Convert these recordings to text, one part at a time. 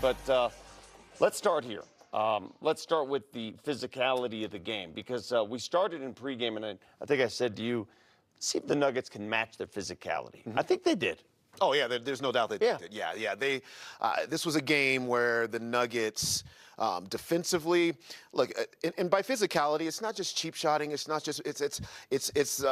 But let's start here. Let's start with the physicality of the game, because we started in pregame, and I think I said to you, see if the Nuggets can match their physicality. I think they did. Oh, yeah, there's no doubt they did. Yeah. This was a game where the Nuggets defensively, look, and by physicality, it's not just cheap shotting. It's not just it's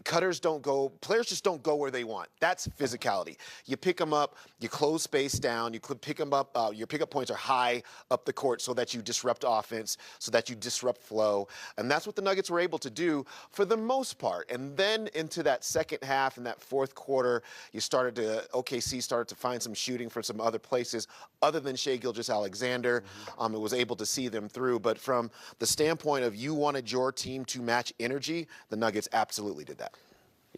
cutters don't go. Players just don't go where they want. That's physicality. You pick them up. You close space down. You could pick them up. Your pickup points are high up the court so that you disrupt offense, so that you disrupt flow, and that's what the Nuggets were able to do for the most part. And then into that second half and that fourth quarter, OKC started to find some shooting from some other places other than Shai Gilgeous-Alexander. It was able to see them through. But from the standpoint of you wanted your team to match energy, the Nuggets absolutely did that.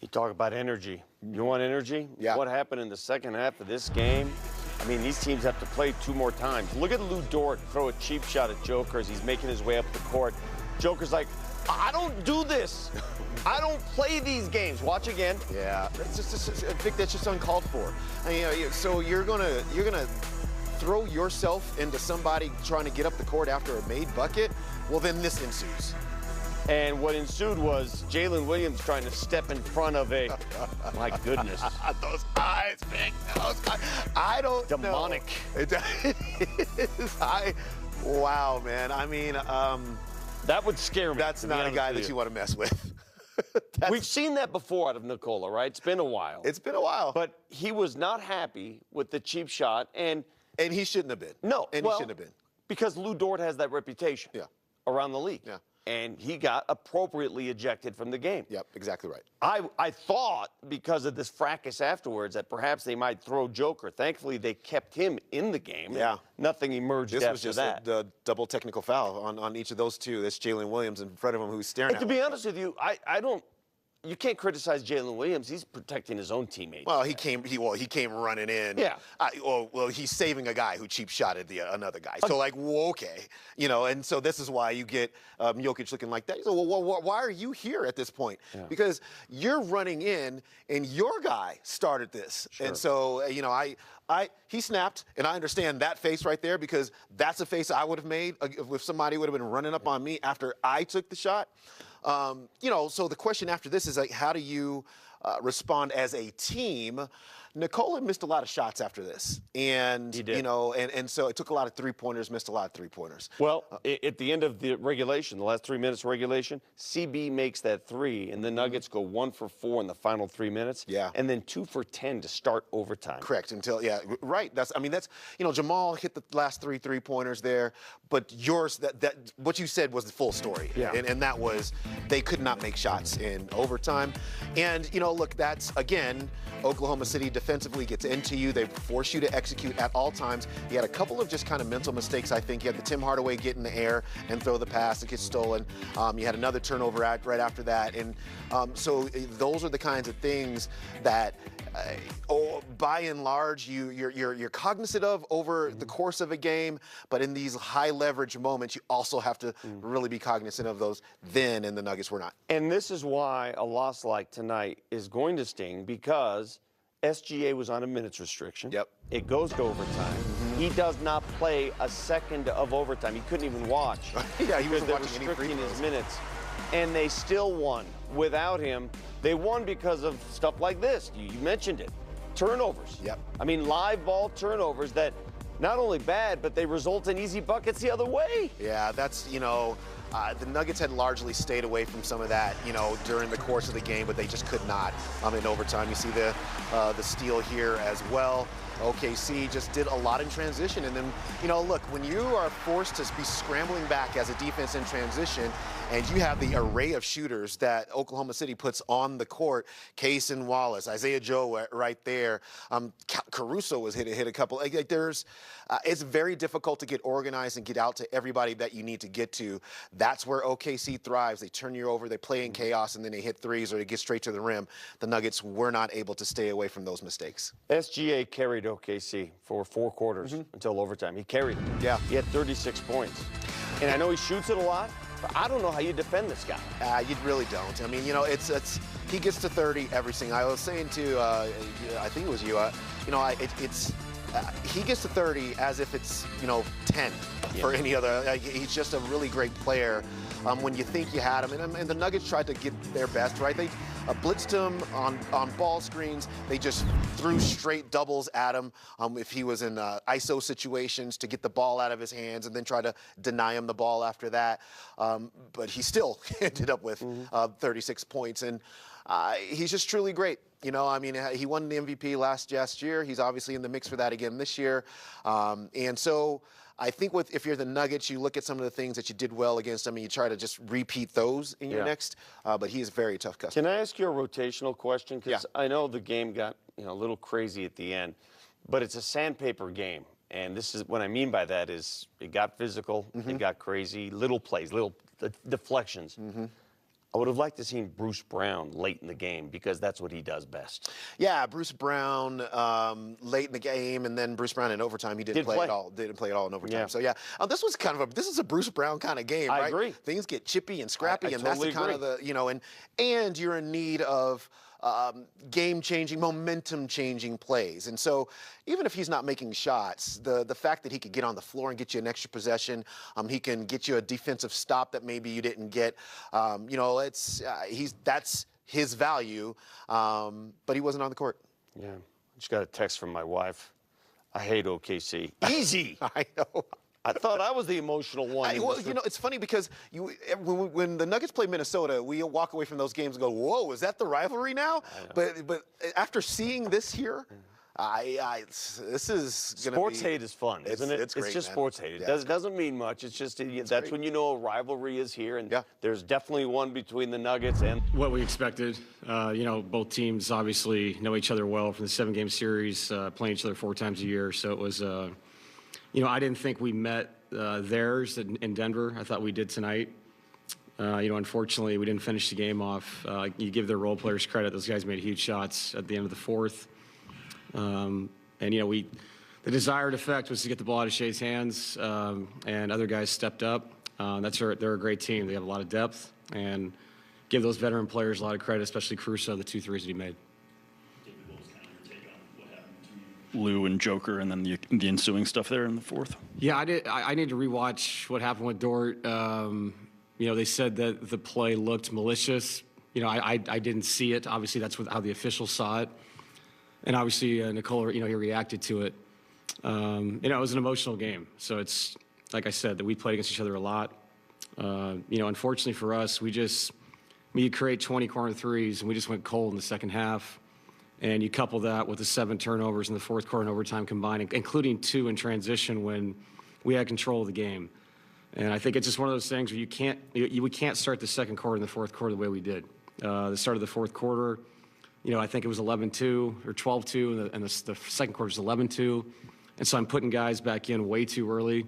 You talk about energy. You want energy? Yeah. What happened in the second half of this game? I mean, these teams have to play 2 more times. Look at Lou Dort throw a cheap shot at Joker as he's making his way up the court. Joker's like, I don't do this. I don't play these games. Watch again. Yeah, Vic, that's just uncalled for. So you're gonna throw yourself into somebody trying to get up the court after a made bucket? Well, then this ensues. And what ensued was Jalen Williams trying to step in front of a, my goodness. Those eyes, Vic, those eyes. I don't Demonic. know. It is. Wow, man. I mean, that would scare me. That's not a guy that you want to mess with. We've seen that before out of Nikola, right? It's been a while. It's been a while. But he was not happy with the cheap shot, and he shouldn't have been. No. And he shouldn't have been. Because Lou Dort has that reputation around the league. Yeah. And he got appropriately ejected from the game. Yep, exactly right. I thought, because of this fracas afterwards, that perhaps they might throw Joker. Thankfully, they kept him in the game. Yeah. Nothing emerged after that. This was just the double technical foul on each of those two. That's Jalen Williams in front of him who's staring at him. To be honest with you, you can't criticize Jalen Williams. He's protecting his own teammates. Well, he came running in. Yeah. Well, he's saving a guy who cheap shotted another guy. So okay, and so this is why you get Jokic looking like that. So why are you here at this point? Yeah. Because you're running in and your guy started this. Sure. And so he snapped, and I understand that face right there, because that's a face I would have made if somebody would have been running up on me after I took the shot. So the question after this is, like, how do you respond as a team? Nikola missed a lot of shots after this, and he did. And so it took a lot of 3-pointers, missed a lot of 3-pointers. Well, at the end of the regulation, the last 3 minutes of regulation, CB makes that 3, and the Nuggets go 1 for 4 in the final 3 minutes. Yeah. And then 2 for 10 to start overtime. Correct. Right. That's Jamal hit the last 3 3-pointers there, but yours, that what you said was the full story. Yeah. And that was, they could not make shots in overtime. And look, that's again, Oklahoma City defensively gets into you. They force you to execute at all times. You had a couple of just kind of mental mistakes, I think. You had the Tim Hardaway get in the air and throw the pass that gets stolen. You had another turnover right after that. And so those are the kinds of things that, by and large, you're cognizant of over the course of a game. But in these high leverage moments, you also have to really be cognizant of those then, and the Nuggets were not. And this is why a loss like tonight is going to sting, because SGA was on a minutes restriction. Yep. It goes to overtime. He does not play a second of overtime. He couldn't even watch. Yeah, he wasn't watching watching any free throws. his minutes. And they still won. Without him, they won because of stuff like this. You mentioned it. Turnovers. Yep. I mean, live ball turnovers that not only bad, but they result in easy buckets the other way. Yeah, that's, the Nuggets had largely stayed away from some of that, during the course of the game, but they just could not in overtime. You see the steal here as well. OKC just did a lot in transition. And then, look, when you are forced to be scrambling back as a defense in transition, and you have the array of shooters that Oklahoma City puts on the court, Case and Wallace, Isaiah Joe right there, Caruso was hit a couple. It's very difficult to get organized and get out to everybody that you need to get to. That's where OKC thrives. They turn you over, they play in chaos, and then they hit threes or they get straight to the rim. The Nuggets were not able to stay away from those mistakes. SGA carried OKC for 4 quarters until overtime. He carried them. Yeah. He had 36 points. And I know he shoots it a lot, but I don't know how you defend this guy. You really don't. I mean, he gets to 30 every single. I was saying to, I think it was you, he gets to 30 as if it's, 10 for any other. He's just a really great player. When you think you had him, and the Nuggets tried to get their best, right? They blitzed him on ball screens. They just threw straight doubles at him if he was in ISO situations to get the ball out of his hands, and then try to deny him the ball after that. But he still ended up with 36 points, and he's just truly great. He won the MVP last year. He's obviously in the mix for that again this year. And so I think if you're the Nuggets, you look at some of the things that you did well against him, and you try to just repeat those in your next. But he is a very tough customer. Can I ask you a rotational question? Because I know the game got a little crazy at the end, but it's a sandpaper game. And this is what I mean by that is it got physical, it got crazy, little plays, little deflections. I would have liked to see Bruce Brown late in the game because that's what he does best. Yeah, Bruce Brown late in the game, and then Bruce Brown in overtime. He didn't play at all. Didn't play at all in overtime. Yeah. So this was this is a Bruce Brown kind of game, right? I agree. Things get chippy and scrappy, and totally that's the kind of the and you're in need of game-changing, momentum-changing plays. And so even if he's not making shots, the fact that he could get on the floor and get you an extra possession, he can get you a defensive stop that maybe you didn't get. That's his value, but he wasn't on the court. Yeah, I just got a text from my wife. I hate OKC. Easy. I know. I thought I was the emotional one. It's funny because when the Nuggets play Minnesota, we walk away from those games and go, "Whoa, is that the rivalry now?" But after seeing this here, this is going to be... Sports hate is fun, isn't it? It's great, just man. sports hate. It doesn't mean much. It's just that's when you know a rivalry is here, and there's definitely one between the Nuggets and... What we expected. Both teams obviously know each other well from the 7-game series, playing each other 4 times a year. So it was, I didn't think we met theirs in Denver. I thought we did tonight. Unfortunately, we didn't finish the game off. You give their role players credit. Those guys made huge shots at the end of the fourth. The desired effect was to get the ball out of Shea's hands, and other guys stepped up. They're a great team. They have a lot of depth, and give those veteran players a lot of credit, especially Caruso, the 2 threes that he made. Lou and Joker, and then the ensuing stuff there in the fourth. Yeah, I need to rewatch what happened with Dort. They said that the play looked malicious. I didn't see it. Obviously, that's how the officials saw it. And obviously, Nikola, he reacted to it. It was an emotional game. So it's, like I said, that we played against each other a lot. Unfortunately for us, we create 20 corner threes, and we just went cold in the second half. And you couple that with the 7 turnovers in the fourth quarter and overtime combined, including 2 in transition when we had control of the game. And I think it's just one of those things where we can't start the second quarter and the fourth quarter the way we did. The start of the fourth quarter, I think it was 11-2 or 12-2, and the second quarter was 11-2. And so I'm putting guys back in way too early.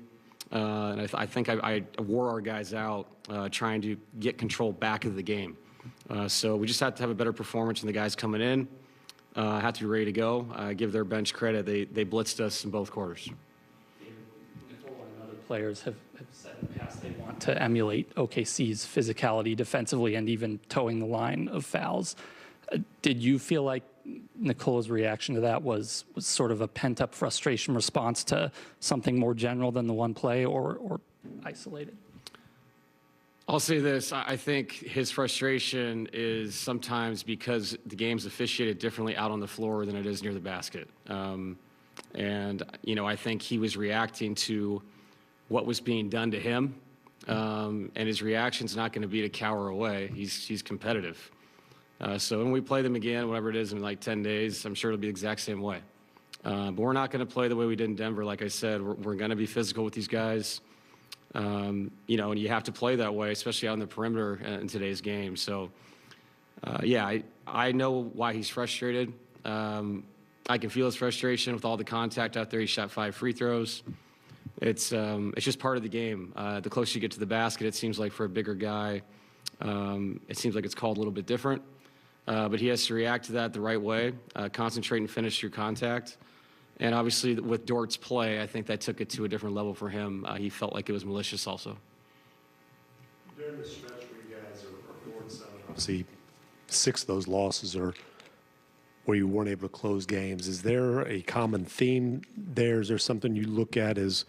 And I think I wore our guys out trying to get control back of the game. So we just had to have a better performance, and the guys coming in had to be ready to go. Give their bench credit. They blitzed us in both quarters. Nicole and other players have said in the past they want to emulate OKC's physicality defensively and even towing the line of fouls. Did you feel like Nicola's reaction to that was sort of a pent-up frustration response to something more general than the one play, or isolated? I'll say this. I think his frustration is sometimes because the game's officiated differently out on the floor than it is near the basket. I think he was reacting to what was being done to him, and his reaction's not going to be to cower away. He's competitive. So when we play them again, whatever it is, in like 10 days, I'm sure it'll be the exact same way. But we're not going to play the way we did in Denver. Like I said, we're going to be physical with these guys. And you have to play that way, especially out on the perimeter in today's game. So, I know why he's frustrated. I can feel his frustration with all the contact out there. He shot 5 free throws. It's just part of the game. The closer you get to the basket, it seems like for a bigger guy, it seems like it's called a little bit different. But he has to react to that the right way, concentrate and finish your contact. And obviously, with Dort's play, I think that took it to a different level for him. He felt like it was malicious also. During the stretch where you guys are 4-7, obviously 6 of those losses are where you weren't able to close games. Is there a common theme there? Is there something you look at as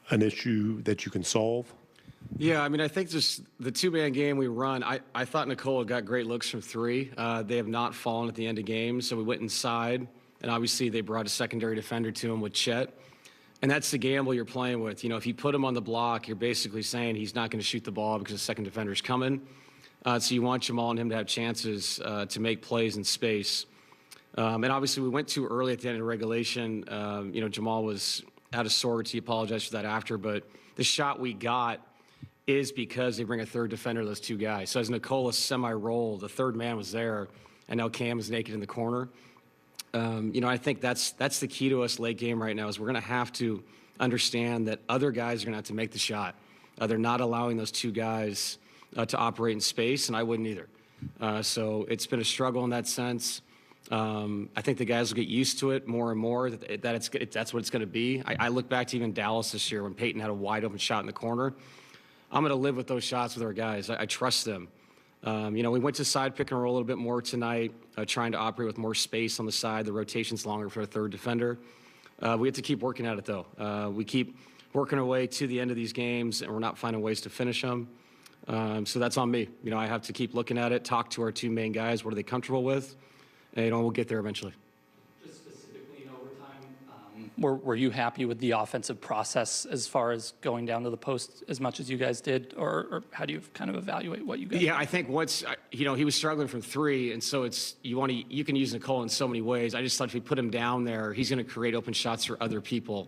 an issue that you can solve? Yeah, I mean, I think just the two-man game we run, I thought Nikola got great looks from three. They have not fallen at the end of games, so we went inside, and obviously they brought a secondary defender to him with Chet. And that's the gamble you're playing with. You know, if you put him on the block, you're basically saying he's not going to shoot the ball because the second defender's coming. So you want Jamal and him to have chances to make plays in space. And obviously we went too early at the end of regulation. You know, Jamal was out of sorts. He apologized for that after. But the shot we got is because they bring a third defender, those two guys. So as Nikola semi-rolled, the third man was there, and now Cam is naked in the corner. You know, I think that's the key to us late game right now is we're going to have to understand that other guys are going to have to make the shot. They're not allowing those two guys to operate in space, and I wouldn't either. So it's been a struggle in that sense. I think the guys will get used to it more and more, that's what it's going to be. I look back to even Dallas this year when Peyton had a wide open shot in the corner. I'm going to live with those shots with our guys. I trust them. You know, we went to side pick and roll a little bit more tonight, trying to operate with more space on the side. The rotation's longer for a third defender. We have to keep working at it, though. We keep working our way to the end of these games, and we're not finding ways to finish them. So that's on me. You know, I have to keep looking at it, talk to our two main guys. What are they comfortable with? And, you know, we'll get there eventually. Just specifically in overtime, were you happy with the offensive process as far as going down to the post as much as you guys did? Or how do you kind of evaluate what you guys did? I think once, you know, he was struggling from three, and so it's, you can use Nicole in so many ways. I just thought if we put him down there, he's going to create open shots for other people.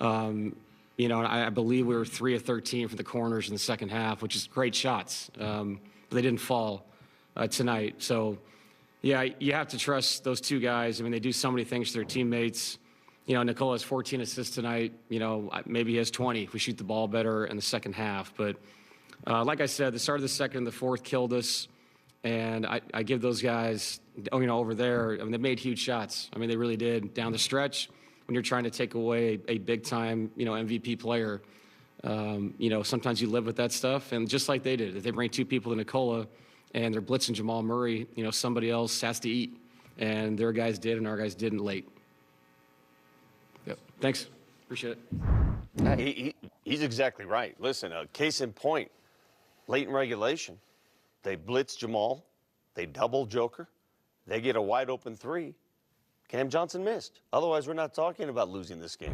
You know, I believe we were 3 of 13 from the corners in the second half, which is great shots. But they didn't fall tonight. So, yeah, you have to trust those two guys. I mean, they do so many things to their teammates. You know, Nicole has 14 assists tonight. You know, maybe he has 20 if we shoot the ball better in the second half. But like I said, the start of the second and the fourth killed us. And I give those guys, you know, over there, I mean, they made huge shots. I mean, they really did. Down the stretch, when you're trying to take away a big-time, you know, MVP player, you know, sometimes you live with that stuff. And just like they did, if they bring two people to Nikola and they're blitzing Jamal Murray, you know, somebody else has to eat. And their guys did, and our guys didn't late. Yep. Thanks. Appreciate it. He's exactly right. Listen, case in point, late in regulation, they blitz Jamal, they double Joker, they get a wide open three. Cam Johnson missed. Otherwise, we're not talking about losing this game.